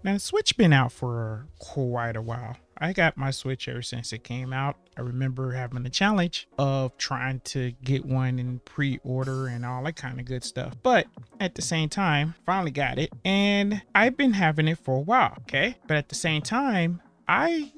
Now the Switch been out for quite a while. I got my Switch ever since it came out. I remember having the challenge of trying to get one in pre-order and all that kind of good stuff. But at the same time, finally got it. And I've been having it for a while, okay? But at the same time, I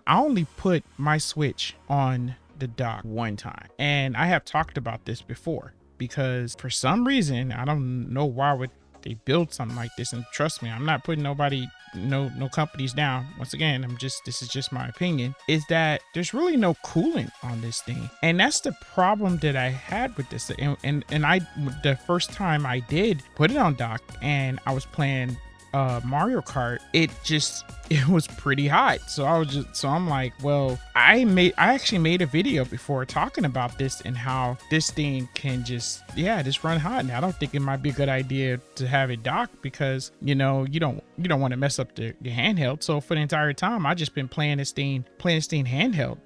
only put my Switch on the dock one time. And I have talked about this before because for some reason, I don't know why would they build something like this. And trust me, I'm not putting nobody, no companies down. Once again, this is just my opinion, is that there's really no coolant on this thing. And that's the problem that I had with this. And I, the first time I did put it on dock and I was playing Mario Kart, it was pretty hot. So I'm like, well, I actually made a video before talking about this and how this thing can just run hot. And I don't think it might be a good idea to have it docked because you don't want to mess up the handheld. So for the entire time, I just been playing this thing handheld.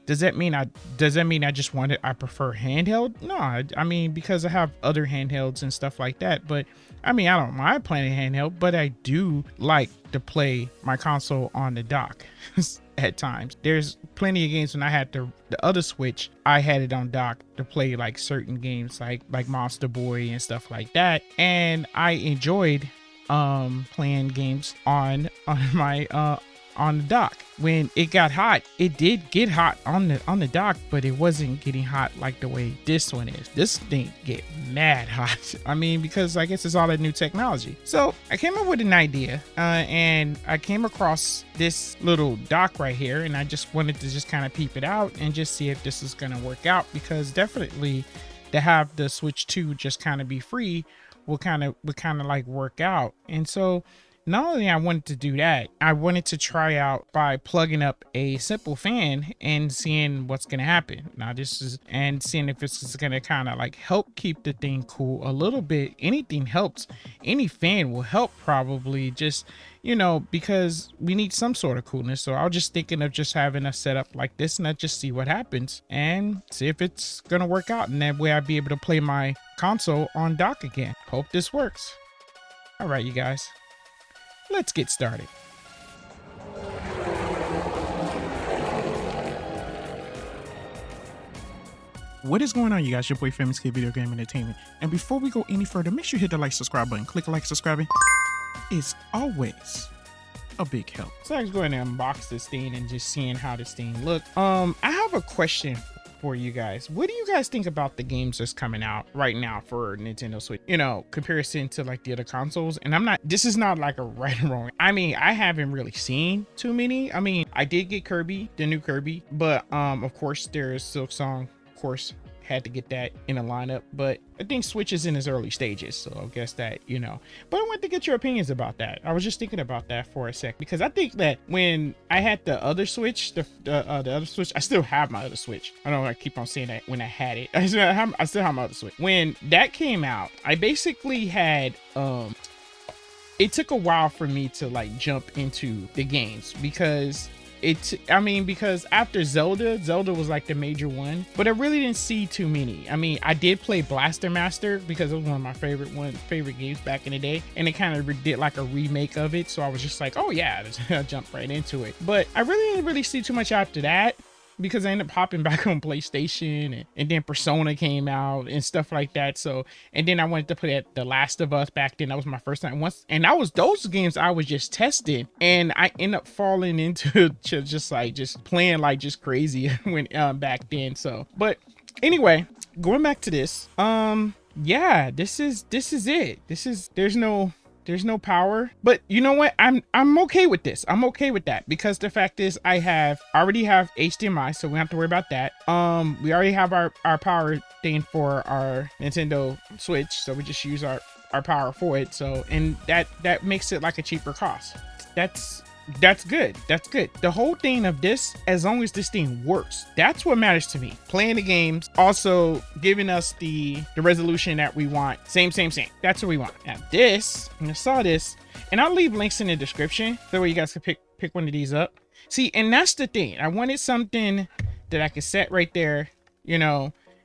Does that mean I prefer handheld? No, I mean, because I have other handhelds and stuff like that. But I mean, I don't mind playing handheld, but I do like to play my console on the dock at times. There's plenty of games when I had the other Switch, I had it on dock to play like certain games like Monster Boy and stuff like that. And I enjoyed playing games on my on the dock. When it got hot, it did get hot on the dock, but it wasn't getting hot like the way this one is. This thing get mad hot. I mean, because I guess it's all that new technology. So I came up with an idea and I came across this little dock right here, and I just wanted to just kind of peep it out and just see if this is gonna work out, because definitely to have the Switch 2 just kind of be free would kind of like work out. And so not only I wanted to do that, I wanted to try out by plugging up a simple fan and seeing what's going to happen. Now seeing if this is going to kind of like help keep the thing cool a little bit. Anything helps. Any fan will help probably, just, because we need some sort of coolness. So I was just thinking of just having a setup like this and I just see what happens and see if it's going to work out. And that way I'd be able to play my console on dock again. Hope this works. All right, you guys. Let's get started. What is going on, you guys? Your boy Famous Kid Video Game Entertainment. And before we go any further, make sure you hit the like, subscribe button. Click like, subscribing. It's always a big help. So I was going to unbox this thing and just seeing how this thing look. I have a question for you guys. What do you guys think about the games that's coming out right now for Nintendo Switch? Comparison to like the other consoles. And this is not like a right or wrong. I mean, I haven't really seen too many. I mean, I did get Kirby, the new Kirby, but of course there's Silksong, of course, had to get that in a lineup, but I think Switch is in its early stages, so I guess that, but I want to get your opinions about that. I was just thinking about that for a sec, because I think that when I had the other Switch, the other Switch, I still have my other Switch. I don't know, I keep on saying that when I had it. I still have my other Switch. When that came out, I basically had, it took a while for me to like jump into the games, because because after Zelda was like the major one, but I really didn't see too many. I mean, I did play Blaster Master because it was one of my favorite games back in the day, and it kind of did like a remake of it. So I was just like, oh yeah, I jumped right into it. But I really didn't really see too much after that, because I ended up hopping back on PlayStation, and then Persona came out and stuff like that. So, and then I wanted to play The Last of Us back then. That was my first time and that was those games I was just testing, and I ended up falling into just playing like just crazy when back then. So, but anyway, going back to this, yeah, this is it. There's no power, but you know what? I'm okay with this. I'm okay with that, because the fact is I already have HDMI, so we don't have to worry about that. We already have our power thing for our Nintendo Switch, so we just use our power for it. So, and that makes it like a cheaper cost. That's good. The whole thing of this, as long as this thing works, that's what matters to me. Playing the games, also giving us the resolution that we want. Same. That's what we want. Now this, I saw this, and I'll leave links in the description so where you guys can pick one of these up. See, and that's the thing. I wanted something that I could set right there,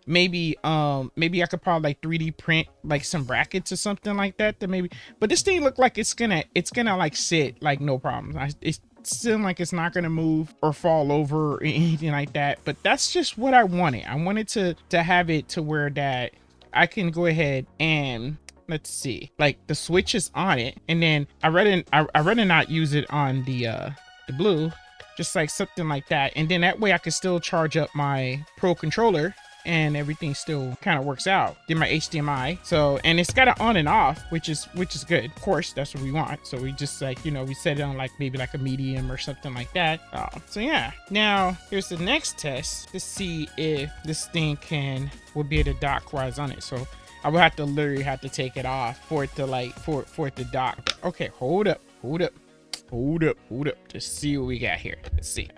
maybe I could probably like 3D print like some brackets or something like that to maybe, but this thing look like it's gonna like sit like no problem. It's still like it's not gonna move or fall over or anything like that, but that's just what I wanted. I wanted to have it to where that I can go ahead and, let's see, like the switch is on it, and then I rather not use it on the blue, just like something like that, and then that way I can still charge up my Pro controller and everything still kind of works out. Did my HDMI, so, and it's got it on and off, which is good. Of course, that's what we want. So we just like, you know, we set it on like maybe like a medium or something like that. So yeah. Now here's the next test to see if this thing will be able to dock while it's on it. So I would have to literally have to take it off for it to like for it to dock. Okay, hold up. Just see what we got here. Let's see.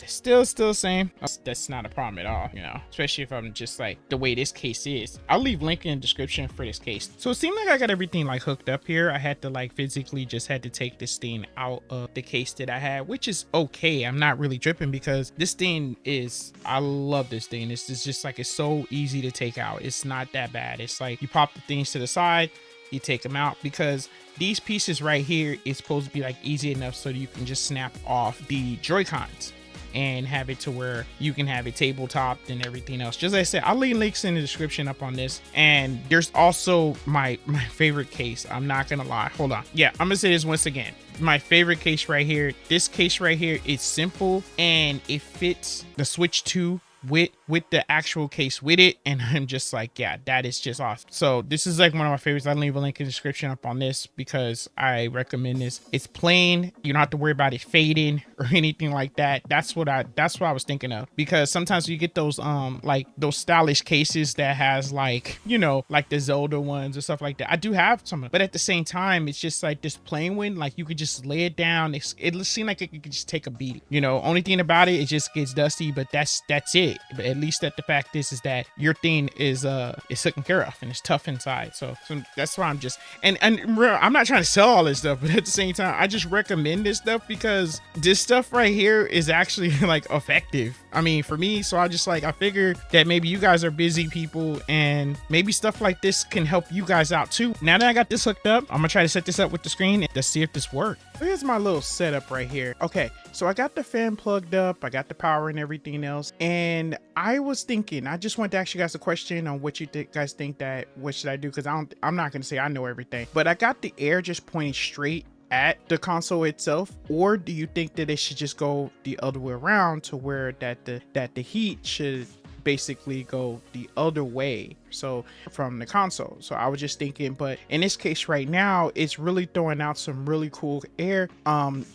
Still same. That's not a problem at all, you know, especially if I'm just like the way this case is. I'll leave link in the description for this case. So it seemed like I got everything like hooked up here. I had to like physically just had to take this thing out of the case that I had, which is okay. I'm not really tripping because this thing is, I love this thing. It's just like, it's so easy to take out. It's not that bad. It's like you pop the things to the side, you take them out, because these pieces right here is supposed to be like easy enough so you can just snap off the Joy-Cons and have it to where you can have it tabletopped and everything else. Just like I said, I'll leave links in the description up on this. And there's also my favorite case. I'm not gonna lie. Hold on. Yeah, I'm gonna say this once again. My favorite case right here. This case right here is simple and it fits the Switch 2 with the actual case with it, and I'm just like, yeah, that is just awesome. So this is like one of my favorites. I'll leave a link in the description up on this because I recommend this. It's plain, you don't have to worry about it fading or anything like that. That's what I was thinking of, because sometimes you get those like those stylish cases that has like, you know, like the Zelda ones or stuff like that. I do have some, but at the same time it's just like this plain one, like you could just lay it down. It seems like it could just take a beating, you know. Only thing about it just gets dusty, but that's it. But at least that the fact is that your thing is taken care of and it's tough inside. So that's why I'm just, and I'm not trying to sell all this stuff, but at the same time I just recommend this stuff because this stuff right here is actually like effective. I mean, for me. So I figured that maybe you guys are busy people and maybe stuff like this can help you guys out too. Now that I got this hooked up, I'm gonna try to set this up with the screen to see if this works. Here's my little setup right here. Okay, so I got the fan plugged up, I got the power and everything else, and I was thinking, I just want to ask you guys a question on what you guys think that what should I do, because I'm not gonna say I know everything, but I got the air just pointing straight at the console itself, or do you think that it should just go the other way around to where that the heat should basically go the other way, so from the console? So I was just thinking, but in this case right now it's really throwing out some really cool air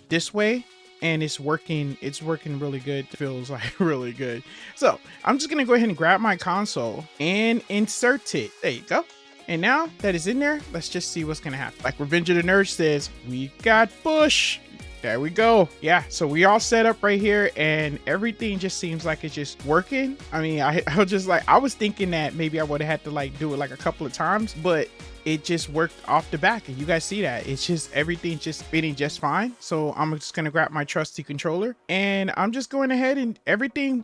this way, and it's working really good. It feels like really good. So I'm just gonna go ahead and grab my console and insert it. There you go. And now that it's in there, let's just see what's gonna happen. Like Revenge of the Nerds says, we got Bush. There we go. Yeah, so we all set up right here and everything just seems like it's just working. I mean, I was just like, I was thinking that maybe I would have had to like do it like a couple of times, but it just worked off the back, and you guys see that it's just everything just fitting just fine. So I'm just gonna grab my trusty controller and I'm just going ahead and everything's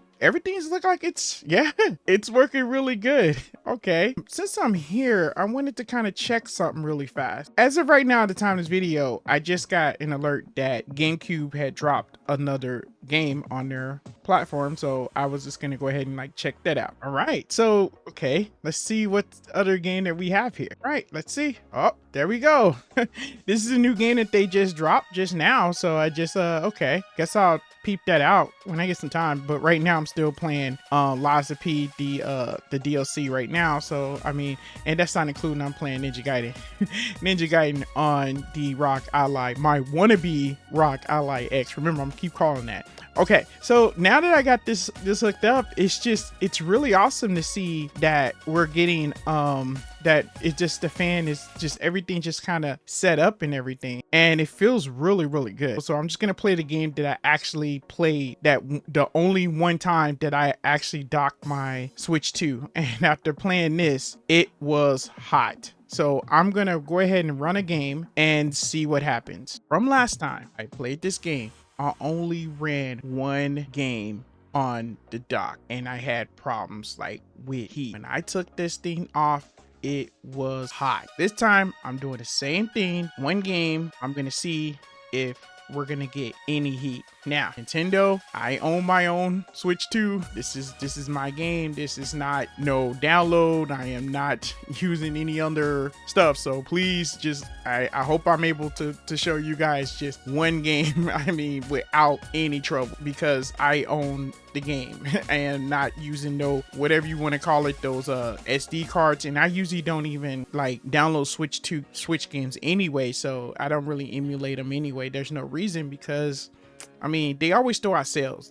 look like it's, yeah, it's working really good. Okay, since I'm here, I wanted to kind of check something really fast. As of right now, at the time of this video, I just got an alert that GameCube had dropped another game on their platform, so I was just gonna go ahead and like check that out. All right, so okay, let's see what other game that we have here. All right, let's see. Oh, there we go. This is a new game that they just dropped just now, so I just okay, guess I'll peep that out when I get some time. But right now I'm still playing Lies of P, the DLC right now. So I mean, and that's not including I'm playing Ninja Gaiden. Ninja Gaiden on the ROG Ally, my wannabe ROG Ally X. Remember, I'm keep calling that. Okay, so now that I got this hooked up, it's really awesome to see that we're getting that it just, the fan is just, everything just kind of set up and everything, and it feels really good. So I'm just gonna play the game that I actually played, that the only one time that I actually docked my Switch 2, and after playing this, it was hot. So I'm gonna go ahead and run a game and see what happens. From last time I played this game, I only ran one game on the dock, and I had problems like with heat. When I took this thing off, it was hot. This time I'm doing the same thing. One game, I'm gonna see if we're gonna get any heat. Now, Nintendo, I own my own Switch 2. This is my game. This is not no download. I am not using any other stuff. So please just, I hope I'm able to show you guys just one game. I mean, without any trouble, because I own the game and not using no, whatever you want to call it, those SD cards. And I usually don't even like download Switch games anyway. So I don't really emulate them anyway. There's no reason, because I mean, they always throw out sales.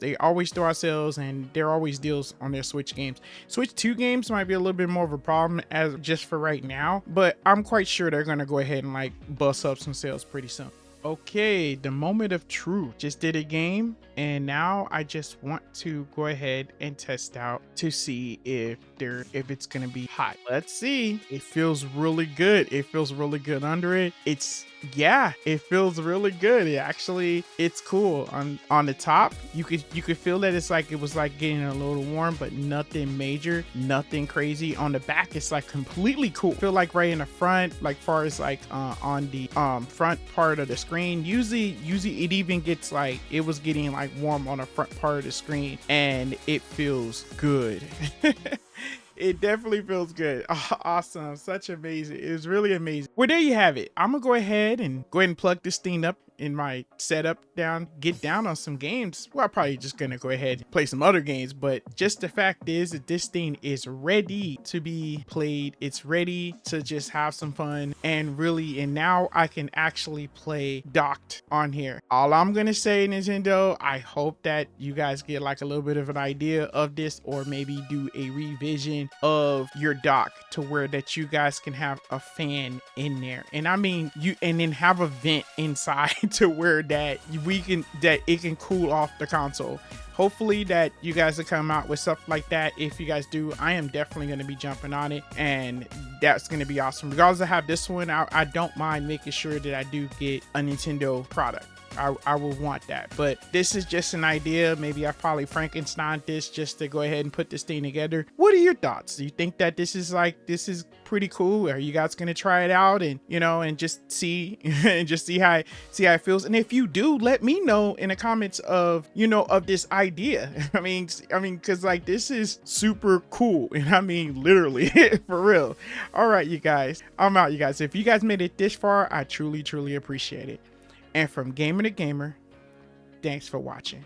And there are always deals on their Switch games. Switch 2 games might be a little bit more of a problem as just for right now, but I'm quite sure they're gonna go ahead and like bust up some sales pretty soon. Okay, the moment of truth. Just did a game, and now I just want to go ahead and test out to see if it's gonna be hot. Let's see. It feels really good. It feels really good under it. Yeah, it feels really good. It's cool. On the top, you could feel that it was like getting a little warm, but nothing major, nothing crazy. On the back, it's like completely cool. Feel like right in the front, like far as like on the front part of the screen. Usually it even gets like, it was getting like warm on the front part of the screen, and it feels good. It definitely feels good. Awesome. Such amazing. It was really amazing. Well, there you have it. I'm gonna go ahead and plug this thing up in my setup get down on some games. Well, I'm probably just gonna go ahead and play some other games, but just the fact is that this thing is ready to be played. It's ready to just have some fun, and now I can actually play docked on here. All I'm gonna say, Nintendo, I hope that you guys get like a little bit of an idea of this, or maybe do a revision of your dock to where that you guys can have a fan in there, and I mean and then have a vent inside to where that it can cool off the console. Hopefully that you guys will come out with stuff like that. If you guys do, I am definitely going to be jumping on it, and that's going to be awesome. Regardless of have this one, I don't mind making sure that I do get a Nintendo product. I will want that, but this is just an idea. Maybe I probably Frankenstein this just to go ahead and put this thing together. What are your thoughts? Do you think that this is pretty cool? Are you guys gonna try it out and and just see and just see how it feels? And if you do, let me know in the comments of of this idea. I mean because like this is super cool, and I mean literally for real. All right, you guys, I'm out. You guys, if you guys made it this far, I truly appreciate it. And from Gamer to Gamer, thanks for watching.